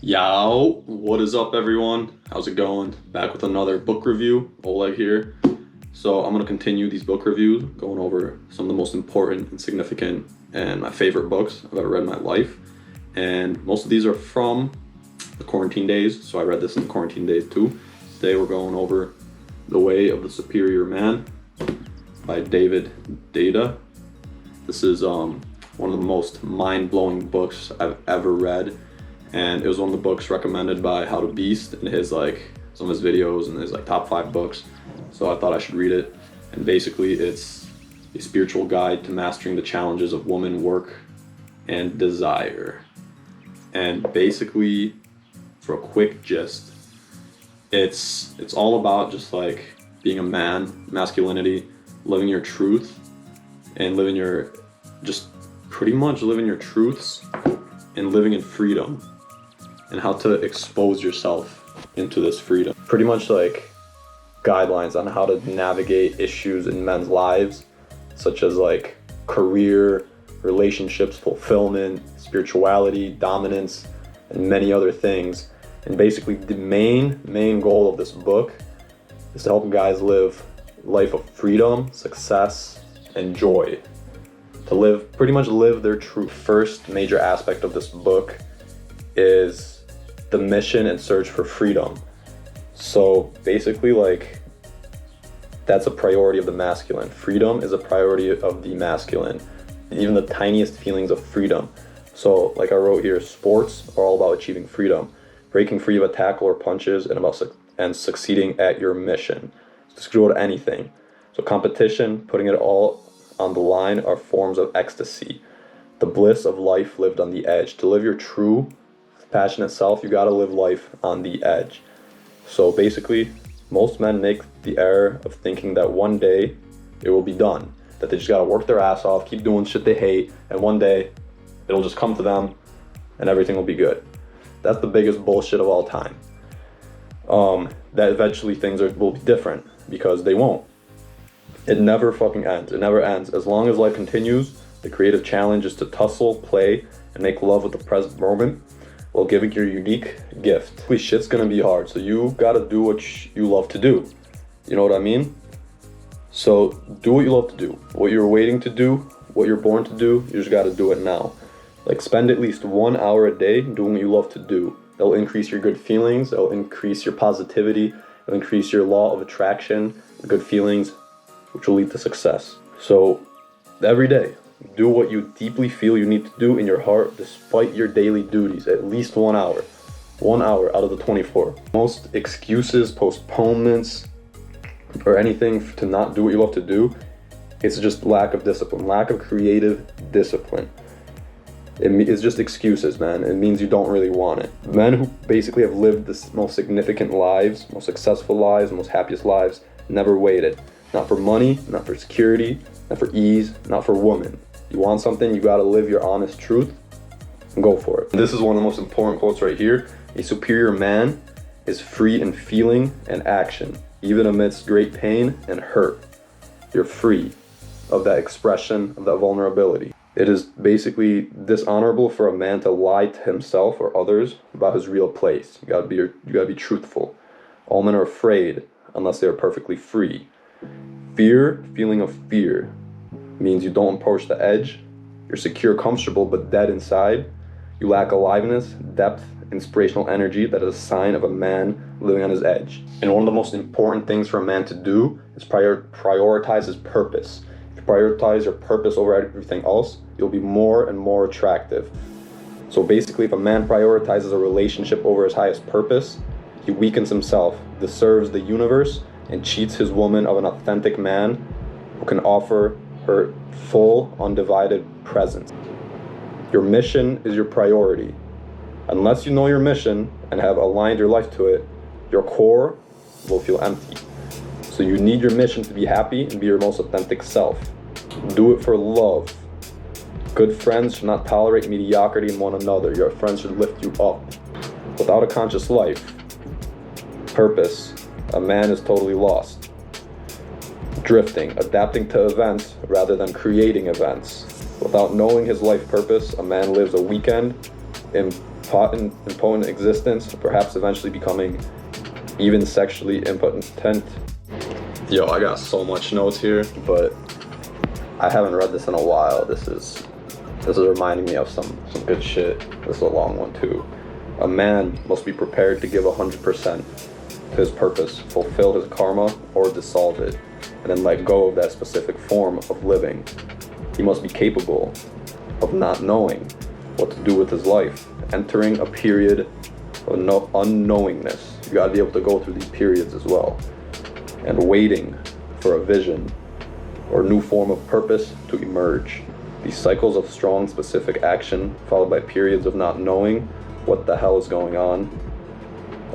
Yo, what is up everyone? How's it going? Back with another book review. Oleg here. So I'm gonna continue these book reviews, going over some of the most important and significant and my favorite books I've ever read in my life. And most of these are from the quarantine days, so I read this in the quarantine days too. Today we're going over The Way of the Superior Man by Deida. This is one of the most mind-blowing books I've ever read. And it was one of the books recommended by How to Beast in his some of his videos and his top 5 books. So I thought I should read it. And basically it's a spiritual guide to mastering the challenges of woman, work, and desire. And basically, for a quick gist, it's all about just being a man, masculinity, living your truth, and pretty much living your truths and living in freedom, and how to expose yourself into this freedom. Pretty much guidelines on how to navigate issues in men's lives, such as career, relationships, fulfillment, spirituality, dominance, and many other things. And basically the main goal of this book is to help guys live a life of freedom, success, and joy. To pretty much live their truth. First major aspect of this book is the mission and search for freedom. So basically that's a priority of the masculine. Freedom is a priority of the masculine. Even the tiniest feelings of freedom. So I wrote here, sports are all about achieving freedom, breaking free of a tackle or punches, and succeeding at your mission. Just go to anything. So competition, putting it all on the line, are forms of ecstasy. The bliss of life lived on the edge. To live your true passionate self, you gotta live life on the edge. So basically, most men make the error of thinking that one day it will be done, that they just gotta work their ass off, keep doing shit they hate, and one day it'll just come to them and everything will be good. That's the biggest bullshit of all time. That eventually things will be different, because they won't. It never fucking ends. It never ends. As long as life continues, the creative challenge is to tussle, play, and make love with the present moment while giving your unique gift. Shit's gonna be hard, so you gotta do what you love to do. You know what I mean? So do what you love to do. What you're waiting to do, what you're born to do, you just gotta do it now. Spend at least 1 hour a day doing what you love to do. It'll increase your good feelings, it'll increase your positivity, it'll increase your law of attraction, good feelings, which will lead to success. So every day, do what you deeply feel you need to do in your heart despite your daily duties, at least 1 hour. 1 hour out of the 24. Most excuses, postponements, or anything to not do what you love to do, it's just lack of discipline, lack of creative discipline. It's just excuses, man. It means you don't really want it. Men who basically have lived the most significant lives, most successful lives, most happiest lives, never waited. Not for money, not for security, not for ease, not for women. You want something, you gotta live your honest truth and go for it. This is one of the most important quotes right here. A superior man is free in feeling and action, even amidst great pain and hurt. You're free of that expression, of that vulnerability. It is basically dishonorable for a man to lie to himself or others about his real place. You gotta be truthful. All men are afraid unless they are perfectly free. Feeling of fear, means you don't approach the edge. You're secure, comfortable, but dead inside. You lack aliveness, depth, inspirational energy that is a sign of a man living on his edge. And one of the most important things for a man to do is prioritize his purpose. If you prioritize your purpose over everything else, you'll be more and more attractive. So basically, if a man prioritizes a relationship over his highest purpose, he weakens himself, disserves the universe, and cheats his woman of an authentic man who can offer her full, undivided presence. Your mission is your priority. Unless you know your mission and have aligned your life to it, your core will feel empty. So you need your mission to be happy and be your most authentic self. Do it for love. Good friends should not tolerate mediocrity in one another. Your friends should lift you up. Without a conscious life, purpose, a man is totally lost. Drifting, adapting to events rather than creating events. Without knowing his life purpose, a man lives a weekend in impotent existence, perhaps eventually becoming even sexually impotent. Yo, I got so much notes here, but I haven't read this in a while. This is reminding me of some good shit. This is a long one too. A man must be prepared to give 100% to his purpose, fulfill his karma, or dissolve it, and then let go of that specific form of living. He must be capable of not knowing what to do with his life, entering a period of unknowingness. You gotta be able to go through these periods as well, and waiting for a vision or new form of purpose to emerge. These cycles of strong, specific action, followed by periods of not knowing what the hell is going on,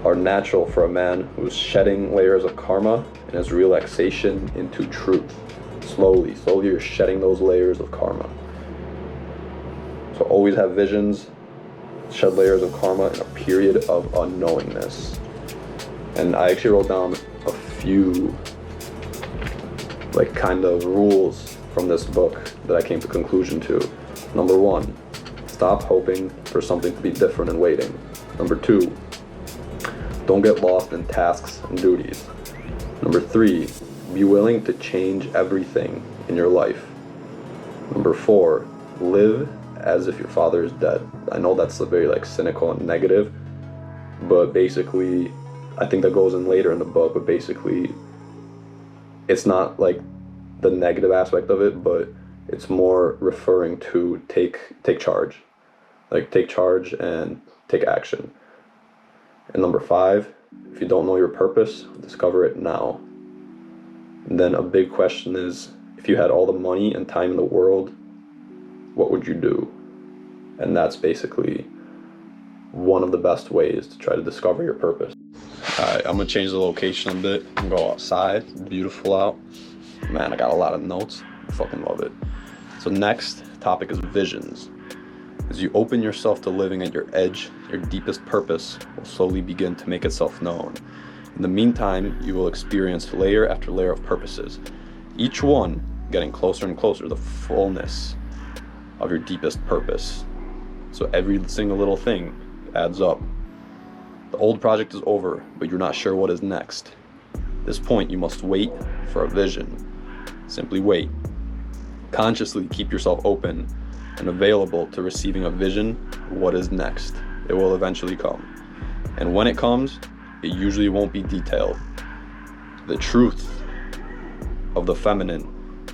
are natural for a man who's shedding layers of karma and his relaxation into truth. Slowly you're shedding those layers of karma. So always have visions, shed layers of karma in a period of unknowingness. And I actually wrote down a few kind of rules from this book that I came to conclusion to. Number 1, stop hoping for something to be different and waiting. Number 2, don't get lost in tasks and duties. Number 3, be willing to change everything in your life. Number 4, live as if your father is dead. I know that's a very cynical and negative, but basically, I think that goes in later in the book, but basically, it's not the negative aspect of it, but it's more referring to take charge. Take charge and take action. And number 5, if you don't know your purpose, discover it now. And then a big question is, if you had all the money and time in the world, what would you do? And that's basically one of the best ways to try to discover your purpose. Alright, I'm gonna change the location a bit and go outside. It's beautiful out. Man, I got a lot of notes. I fucking love it. So next topic is visions. As you open yourself to living at your edge, your deepest purpose will slowly begin to make itself known. In the meantime, you will experience layer after layer of purposes, each one getting closer and closer to the fullness of your deepest purpose. So every single little thing adds up. The old project is over, but you're not sure what is next. At this point, you must wait for a vision. Simply wait. Consciously keep yourself open and available to receiving a vision of what is next. It will eventually come. And when it comes, it usually won't be detailed. The truth of the feminine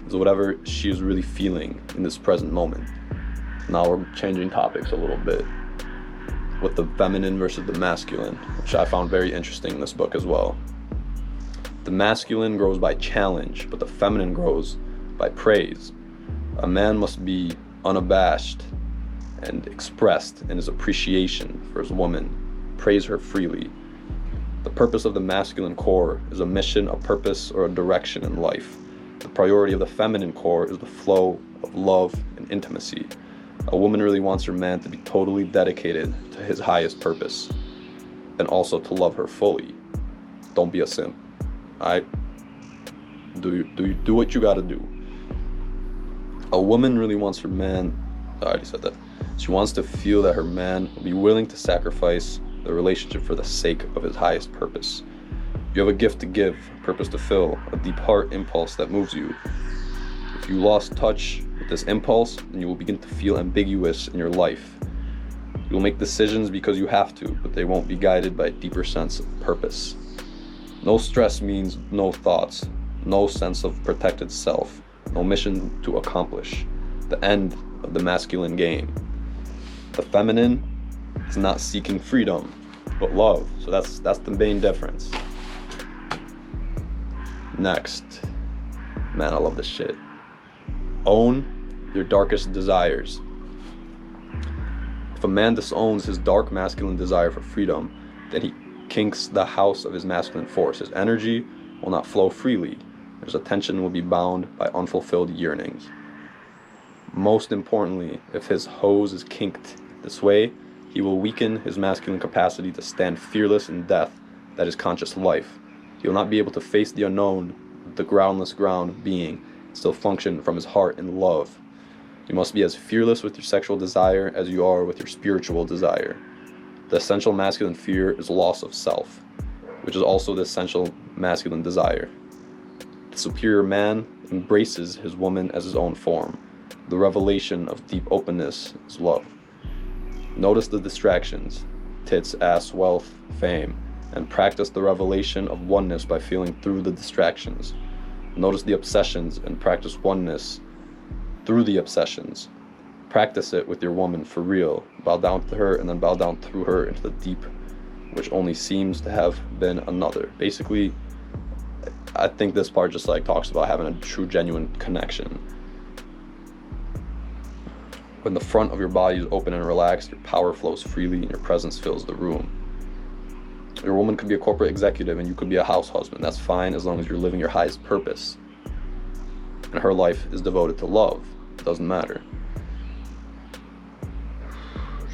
is whatever she is really feeling in this present moment. Now we're changing topics a little bit with the feminine versus the masculine, which I found very interesting in this book as well. The masculine grows by challenge, but the feminine grows by praise. A man must be unabashed and expressed in his appreciation for his woman. Praise her freely. The purpose of the masculine core is a mission, a purpose, or a direction in life. The priority of the feminine core is the flow of love and intimacy. A woman really wants her man to be totally dedicated to his highest purpose, and also to love her fully. Don't be a simp. Alright? Do what you gotta do. A woman really wants her man, I already said that. She wants to feel that her man will be willing to sacrifice the relationship for the sake of his highest purpose. You have a gift to give, a purpose to fill, a deep heart impulse that moves you. If you lost touch with this impulse, then you will begin to feel ambiguous in your life. You will make decisions because you have to, but they won't be guided by a deeper sense of purpose. No stress means no thoughts, no sense of protected self, no mission to accomplish. The end of the masculine game. The feminine is not seeking freedom, but love. So that's the main difference. Next. Man, I love this shit. Own your darkest desires. If a man disowns his dark masculine desire for freedom, then he kinks the house of his masculine force. His energy will not flow freely. His attention will be bound by unfulfilled yearnings. Most importantly, if his hose is kinked this way, he will weaken his masculine capacity to stand fearless in death that is conscious life. He will not be able to face the unknown, the groundless ground being, still function from his heart in love. You must be as fearless with your sexual desire as you are with your spiritual desire. The essential masculine fear is loss of self, which is also the essential masculine desire. The superior man embraces his woman as his own form. The revelation of deep openness is love. Notice the distractions, tits, ass, wealth, fame, and practice the revelation of oneness by feeling through the distractions. Notice the obsessions and practice oneness through the obsessions. Practice it with your woman for real. Bow down to her and then bow down through her into the deep, which only seems to have been another. Basically, I think this part just like talks about having a true, genuine connection. When the front of your body is open and relaxed, your power flows freely and your presence fills the room. Your woman could be a corporate executive and you could be a house husband. That's fine as long as you're living your highest purpose. And her life is devoted to love. It doesn't matter.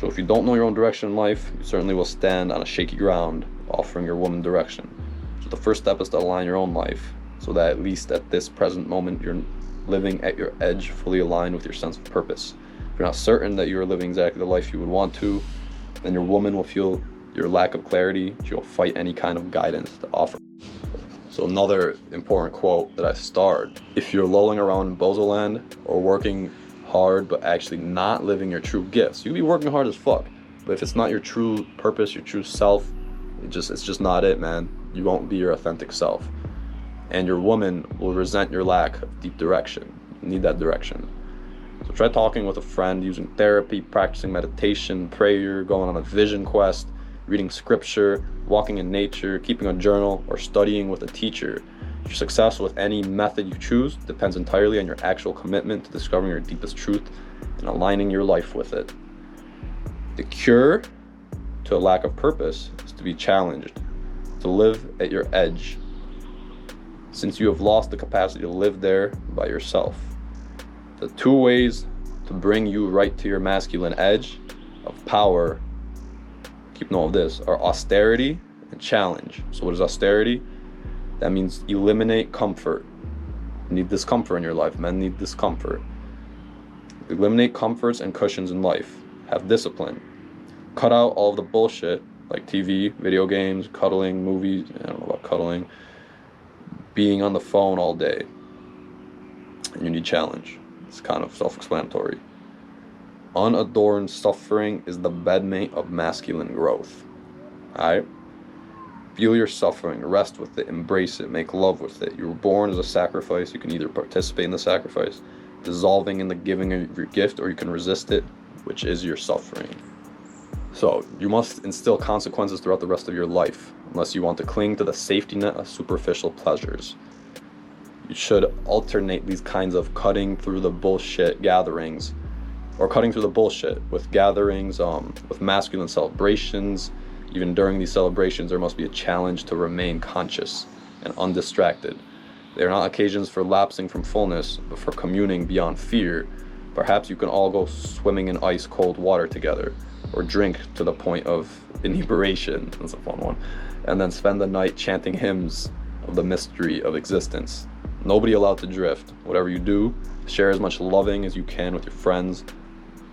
So if you don't know your own direction in life, you certainly will stand on a shaky ground offering your woman direction. So the first step is to align your own life so that at least at this present moment you're living at your edge, fully aligned with your sense of purpose. If you're not certain that you're living exactly the life you would want to, then your woman will feel your lack of clarity. She'll fight any kind of guidance to offer. So another important quote that I starred: if you're lolling around in Bozoland or working hard but actually not living your true gifts, you can be working hard as fuck, but if it's not your true purpose, your true self, it's just not it, man. You won't be your authentic self, and your woman will resent your lack of deep direction. You need that direction. So try talking with a friend, using therapy, practicing meditation, prayer, going on a vision quest, reading scripture, walking in nature, keeping a journal, or studying with a teacher. Your success with any method you choose depends entirely on your actual commitment to discovering your deepest truth and aligning your life with it. The cure to a lack of purpose is to be challenged, to live at your edge, since you have lost the capacity to live there by yourself. The two ways to bring you right to your masculine edge of power, keep note of this, are austerity and challenge. So what is austerity? That means eliminate comfort. You need discomfort in your life. Men need discomfort. Eliminate comforts and cushions in life. Have discipline. Cut out all of the bullshit like TV, video games, cuddling, movies. I don't know about cuddling. Being on the phone all day. And you need challenge. It's kind of self-explanatory. Unadorned suffering is the bedmate of masculine growth. Alright? Feel your suffering, rest with it, embrace it, make love with it. You were born as a sacrifice. You can either participate in the sacrifice, dissolving in the giving of your gift, or you can resist it, which is your suffering. So you must instill consequences throughout the rest of your life, unless you want to cling to the safety net of superficial pleasures. You should alternate these kinds of cutting through the bullshit gatherings, or cutting through the bullshit with gatherings, with masculine celebrations. Even during these celebrations, there must be a challenge to remain conscious and undistracted. They are not occasions for lapsing from fullness, but for communing beyond fear. Perhaps you can all go swimming in ice cold water together, or drink to the point of inebriation. That's a fun one. And then spend the night chanting hymns of the mystery of existence. Nobody allowed to drift. Whatever you do, share as much loving as you can with your friends,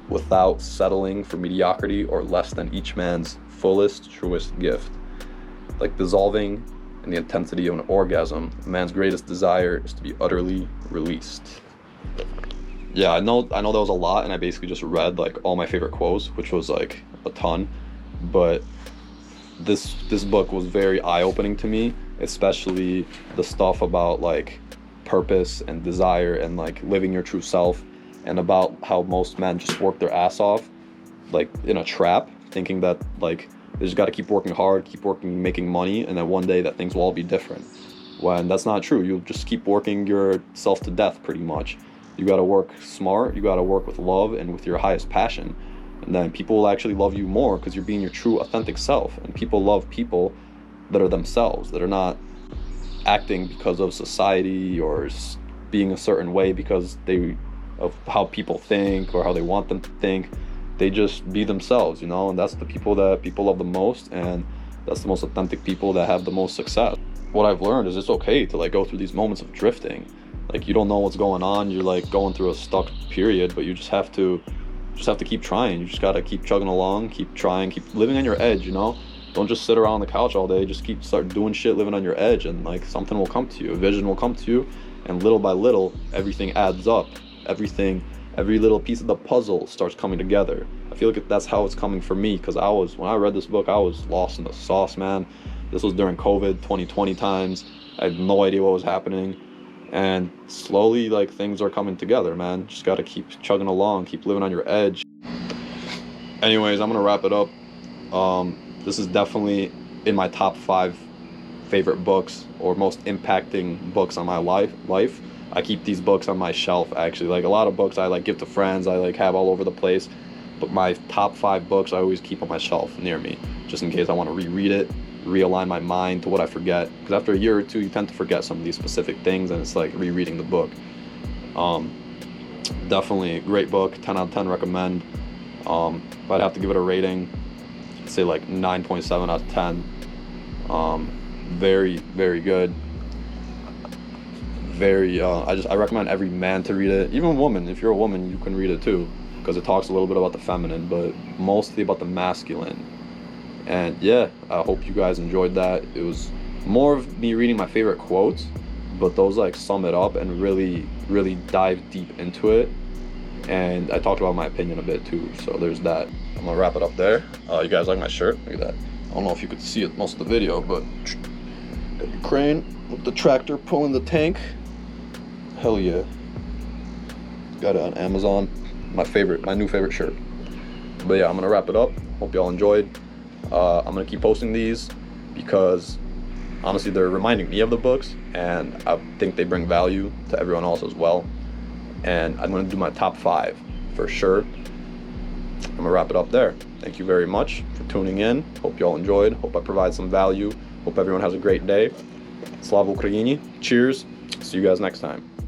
without settling for mediocrity or less than each man's fullest, truest gift. Like dissolving in the intensity of an orgasm, a man's greatest desire is to be utterly released. Yeah, I know that was a lot, and I basically just read like all my favorite quotes, which was like a ton, but this book was very eye-opening to me, especially the stuff about like purpose and desire and like living your true self, and about how most men just work their ass off like in a trap, thinking that like they just got to keep working hard, keep working, making money, and then one day that things will all be different, when that's not true. You'll just keep working yourself to death pretty much. You got to work smart, you got to work with love and with your highest passion, and then people will actually love you more because you're being your true authentic self. And people love people that are themselves, that are not acting because of society or being a certain way because of how people think or how they want them to think. They just be themselves, you know, and that's the people that people love the most, and that's the most authentic people that have the most success. What I've learned is it's okay to like go through these moments of drifting. Like you don't know what's going on, you're like going through a stuck period, but you just have to just have to keep trying. You just gotta keep chugging along, keep trying, keep living on your edge, you know? Don't just sit around on the couch all day. Just start doing shit, living on your edge, and like something will come to you. A vision will come to you, and little by little, everything adds up. Every little piece of the puzzle starts coming together. I feel like that's how it's coming for me, because when I read this book, I was lost in the sauce, man. This was during COVID, 2020 times. I had no idea what was happening. And slowly, like, things are coming together, man. Just gotta keep chugging along, keep living on your edge. Anyways, I'm gonna wrap it up. This is definitely in my top 5 favorite books or most impacting books on my life. I keep these books on my shelf, actually. Like, a lot of books I like give to friends, I like have all over the place. But my top 5 books I always keep on my shelf near me, just in case I want to reread it, realign my mind to what I forget. Because after a year or two, you tend to forget some of these specific things, and it's like rereading the book. Definitely a great book, 10 out of 10 recommend. If I'd have to give it a rating, I'd say like 9.7 out of 10. Very, very good. I recommend every man to read it. Even a woman, if you're a woman, you can read it too, because it talks a little bit about the feminine, but mostly about the masculine. And yeah, I hope you guys enjoyed that. It was more of me reading my favorite quotes, but those like sum it up and really, really dive deep into it. And I talked about my opinion a bit too, so there's that. I'm gonna wrap it up there. You guys like my shirt? Look at that. I don't know if you could see it most of the video, but got the crane with the tractor pulling the tank. Hell yeah. Got it on Amazon. My new favorite shirt. But yeah, I'm gonna wrap it up. Hope y'all enjoyed. I'm gonna keep posting these because honestly they're reminding me of the books, and I think they bring value to everyone else as well. And I'm gonna do my top 5 for sure. I'm gonna wrap it up there. Thank you very much for tuning in. Hope y'all enjoyed. Hope I provide some value. Hope everyone has a great day. Slava Ukraini. Cheers. See you guys next time.